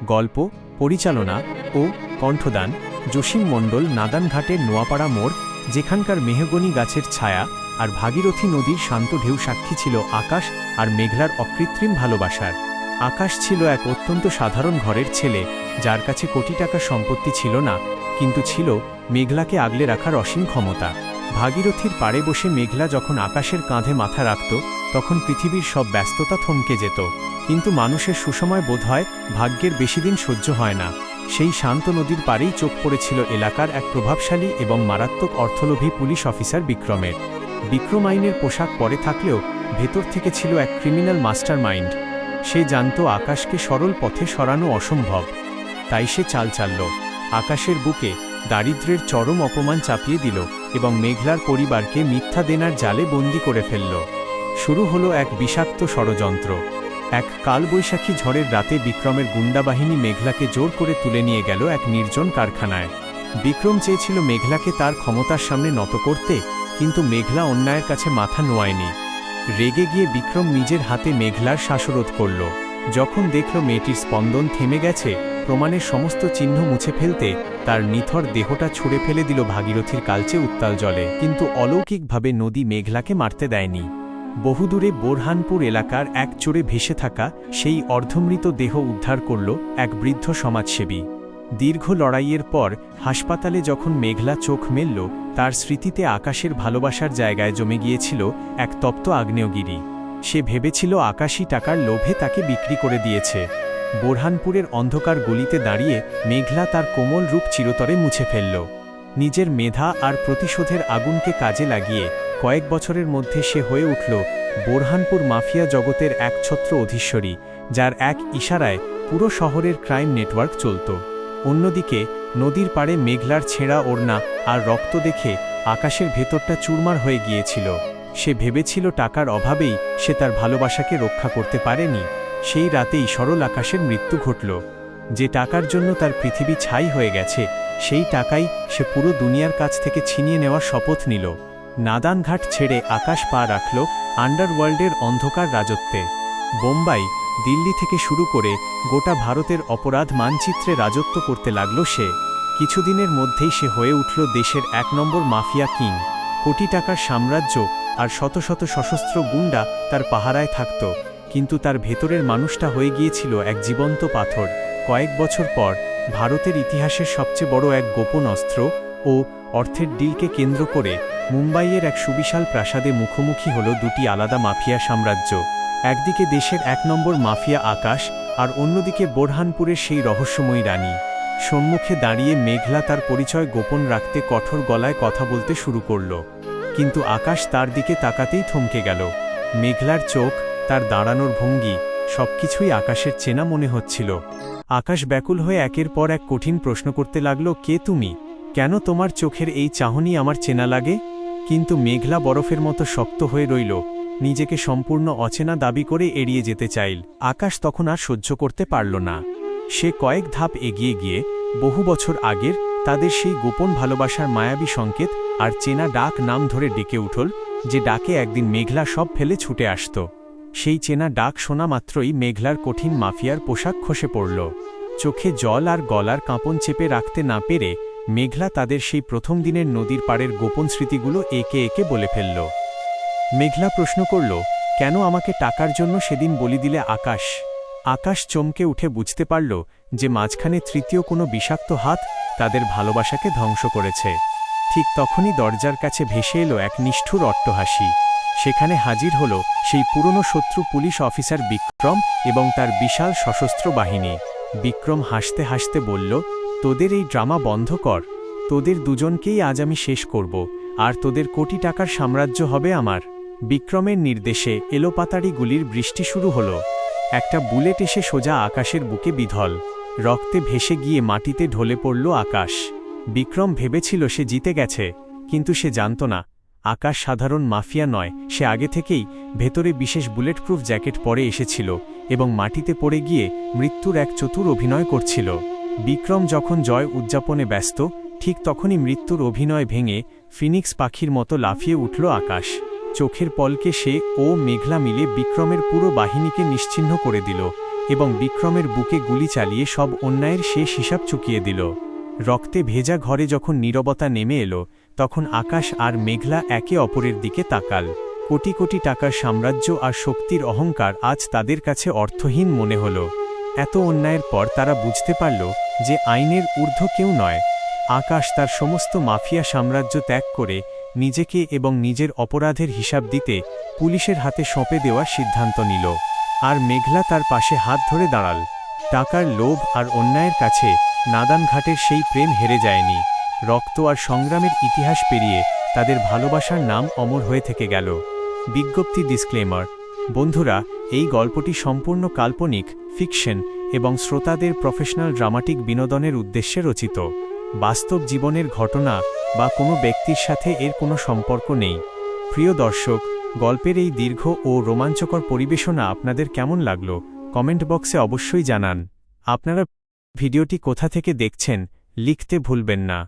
গল্প, পরিচালনা ও কণ্ঠদান জসিম মণ্ডল। নাদানঘাটের নোয়াপাড়া মোড়, যেখানকার মেহগনি গাছের ছায়া আর ভাগীরথী নদীর শান্ত ঢেউ সাক্ষী ছিল আকাশ আর মেঘলার অকৃত্রিম ভালোবাসার। আকাশ ছিল এক অত্যন্ত সাধারণ ঘরের ছেলে, যার কাছে কোটি টাকার সম্পত্তি ছিল না, কিন্তু ছিল মেঘলাকে আগলে রাখার অসীম ক্ষমতা। ভাগীরথীর পাড়ে বসে মেঘলা যখন আকাশের কাঁধে মাথা রাখত, তখন পৃথিবীর সব ব্যস্ততা থমকে যেত। কিন্তু মানুষের সুসময় বোধ হয় ভাগ্যের বেশিদিন সহ্য হয় না। সেই শান্ত নদীর পাড়েই চোখ পড়েছিল এলাকার এক প্রভাবশালী এবং মারাত্মক অর্থলোভী পুলিশ অফিসার বিক্রমের। বিক্রম আইনের পোশাক পরে থাকলেও ভেতর থেকে ছিল এক ক্রিমিনাল মাস্টার মাইন্ড। সে জানত আকাশকে সরল পথে সরানো অসম্ভব, তাই সে চাল চালল। আকাশের বুকে দারিদ্র্যের চরম অপমান চাপিয়ে দিল এবং মেঘলার পরিবারকে মিথ্যা দেনার জালে বন্দি করে ফেলল। শুরু হলো এক বিষাক্ত ষড়যন্ত্র। এক কালবৈশাখী ঝড়ের রাতে বিক্রমের গুন্ডা বাহিনী মেঘলাকে জোর করে তুলে নিয়ে গেল এক নির্জন কারখানায়। বিক্রম চেয়েছিল মেঘলাকে তার ক্ষমতার সামনে নত করতে, কিন্তু মেঘলা অন্যায়ের কাছে মাথা নোয়ায়নি। রেগে গিয়ে বিক্রম নিজের হাতে মেঘলার শ্বাসরোধ করল। যখন দেখল মেয়েটির স্পন্দন থেমে গেছে, প্রমাণের সমস্ত চিহ্ন মুছে ফেলতে তার নিথর দেহটা ছুঁড়ে ফেলে দিল ভাগীরথীর কালচে উত্তাল জলে। কিন্তু অলৌকিকভাবে নদী মেঘলাকে মারতে দেয়নি। বহুদূরে বোরহানপুর এলাকার এক চোরে ভেসে থাকা সেই অর্ধমৃত দেহ উদ্ধার করল এক বৃদ্ধ সমাজসেবী। দীর্ঘ লড়াইয়ের পর হাসপাতালে যখন মেঘলা চোখ মেলল, তার স্মৃতিতে আকাশের ভালোবাসার জায়গায় জমে গিয়েছিল এক তপ্ত আগ্নেয়গিরি। সে ভেবেছিল আকাশই টাকার লোভে তাকে বিক্রি করে দিয়েছে। বোরহানপুরের অন্ধকার গলিতে দাঁড়িয়ে মেঘলা তার কোমল রূপ চিরতরে মুছে ফেলল। নিজের মেধা আর প্রতিশোধের আগুনকে কাজে লাগিয়ে কয়েক বছরের মধ্যে সে হয়ে উঠল বোরহানপুর মাফিয়া জগতের এক ছত্র অধীশ্বরী, যার এক ইশারায় পুরো শহরের ক্রাইম নেটওয়ার্ক চলত। অন্যদিকে নদীর পাড়ে মেঘলার ছেঁড়া ওড়না আর রক্ত দেখে আকাশের ভেতরটা চুরমার হয়ে গিয়েছিল। সে ভেবেছিল টাকার অভাবেই সে তার ভালোবাসাকে রক্ষা করতে পারেনি। সেই রাতেই সরল আকাশের মৃত্যু ঘটল। যে টাকার জন্য তার পৃথিবী ছাই হয়ে গেছে, সেই টাকাই সে পুরো দুনিয়ার কাছ থেকে ছিনিয়ে নেওয়ার শপথ নিল। নাদানঘাট ছেড়ে আকাশ পা রাখল আন্ডারওয়ার্ল্ডের অন্ধকার রাজত্বে। বোম্বাই, দিল্লি থেকে শুরু করে গোটা ভারতের অপরাধ মানচিত্রে রাজত্ব করতে লাগল সে। কিছুদিনের মধ্যেই সে হয়ে উঠল দেশের ১ নম্বর মাফিয়া কিং। কোটি টাকার সাম্রাজ্য আর শত শত সশস্ত্র গুন্ডা তার পাহারায় থাকত, কিন্তু তার ভেতরের মানুষটা হয়ে গিয়েছিল এক জীবন্ত পাথর। কয়েক বছর পর ভারতের ইতিহাসের সবচেয়ে বড় এক গোপন অস্ত্র ও অর্থের ডিলকে কেন্দ্র করে মুম্বাইয়ের এক সুবিশাল প্রাসাদে মুখোমুখি হল দুটি আলাদা মাফিয়া সাম্রাজ্য। একদিকে দেশের ১ নম্বর মাফিয়া আকাশ, আর অন্যদিকে বোরহানপুরের সেই রহস্যময়ী রানী। সম্মুখে দাঁড়িয়ে মেঘলা তার পরিচয় গোপন রাখতে কঠোর গলায় কথা বলতে শুরু করল, কিন্তু আকাশ তার দিকে তাকাতেই থমকে গেল। মেঘলার চোখ, তার দাঁড়ানোর ভঙ্গি, সবকিছুই আকাশের চেনা মনে হচ্ছিল। আকাশ ব্যাকুল হয়ে একের পর এক কঠিন প্রশ্ন করতে লাগল, কে তুমি? কেন তোমার চোখের এই চাহনি আমার চেনা লাগে? কিন্তু মেঘলা বরফের মতো শক্ত হয়ে রইল, নিজেকে সম্পূর্ণ অচেনা দাবি করে এড়িয়ে যেতে চাইল। আকাশ তখন আর সহ্য করতে পারল না। সে কয়েক ধাপ এগিয়ে গিয়ে বহু বছর আগের তাদের সেই গোপন ভালোবাসার মায়াবী সংকেত আর চেনা ডাক নাম ধরে ডেকে উঠল, যে ডাকে একদিন মেঘলা সব ফেলে ছুটে আসত। সেই চেনা ডাক শোনা মাত্রই মেঘলার কঠিন মাফিয়ার পোশাক খসে পড়ল। চোখে জল আর গলার কাঁপন চেপে রাখতে না পেরে মেঘলা তাদের সেই প্রথম দিনের নদীর পাড়ের গোপন স্মৃতিগুলো একে একে বলে ফেলল। মেঘলা প্রশ্ন করল, কেন আমাকে টাকার জন্য সেদিন বলি দিলে আকাশ? আকাশ চমকে উঠে বুঝতে পারল যে মাঝখানে তৃতীয় কোনো বিষাক্ত হাত তাদের ভালোবাসাকে ধ্বংস করেছে। ঠিক তখনই দরজার কাছে ভেসে এলো এক নিষ্ঠুর অট্টহাসি। সেখানে হাজির হল সেই পুরনো শত্রু পুলিশ অফিসার বিক্রম এবং তার বিশাল সশস্ত্র বাহিনী। বিক্রম হাসতে হাসতে বলল, তোদের এই ড্রামা বন্ধ কর। তোদের দুজনকেই আজ আমি শেষ করব, আর তোদের কোটি টাকার সাম্রাজ্য হবে আমার। বিক্রমের নির্দেশে এলোপাতাড়ি গুলির বৃষ্টি শুরু হলো। একটা বুলেট এসে সোজা আকাশের বুকে বিধল। রক্তে ভেসে গিয়ে মাটিতে ঢলে পড়ল আকাশ। বিক্রম ভেবেছিল সে জিতে গেছে, কিন্তু সে জানত না আকাশ সাধারণ মাফিয়া নয়। সে আগে থেকেই ভেতরে বিশেষ বুলেটপ্রুফ জ্যাকেট পরে এসেছিল এবং মাটিতে পড়ে গিয়ে মৃত্যুর এক চতুর অভিনয় করছিল। বিক্রম যখন জয় উদযাপনে ব্যস্ত, ঠিক তখনই মৃত্যুর অভিনয় ভেঙে ফিনিক্স পাখির মতো লাফিয়ে উঠল আকাশ। চোখের পলকে সে ও মেঘলা মিলে বিক্রমের পুরো বাহিনীকে নিশ্চিহ্ন করে দিল এবং বিক্রমের বুকে গুলি চালিয়ে সব অন্যায়ের শেষ হিসাব চুকিয়ে দিল। রক্তে ভেজা ঘরে যখন নীরবতা নেমে এলো, তখন আকাশ আর মেঘলা একে অপরের দিকে তাকাল। কোটি কোটি টাকার সাম্রাজ্য আর শক্তির অহংকার আজ তাদের কাছে অর্থহীন মনে হল। এত অন্যায়ের পর তারা বুঝতে পারল যে আইনের ঊর্ধ্ব কেউ নয়। আকাশ তার সমস্ত মাফিয়া সাম্রাজ্য ত্যাগ করে নিজেকে এবং নিজের অপরাধের হিসাব দিতে পুলিশের হাতে সঁপে দেওয়ার সিদ্ধান্ত নিল। আর মেঘলা তার পাশে হাত ধরে দাঁড়াল। টাকার লোভ আর অন্যায়ের কাছে নাদানঘাটের সেই প্রেম হেরে যায়নি। রক্ত আর সংগ্রামের ইতিহাস পেরিয়ে তাদের ভালোবাসার নাম অমর হয়ে থেকে গেল। বিজ্ঞপ্তি ডিসক্লেমার। বন্ধুরা, এই গল্পটি সম্পূর্ণ কাল্পনিক, ফিকশন এবং শ্রোতাদের প্রফেশনাল ড্রামাটিক বিনোদনের উদ্দেশ্যে রচিত। বাস্তব জীবনের ঘটনা বা কোনো ব্যক্তির সাথে এর কোনো সম্পর্ক নেই। প্রিয় দর্শক, গল্পের এই দীর্ঘ ও রোমাঞ্চকর পরিবেশনা আপনাদের কেমন লাগলো কমেন্ট বক্সে অবশ্যই জানান। আপনারা ভিডিওটি কোথা থেকে দেখছেন লিখতে ভুলবেন না।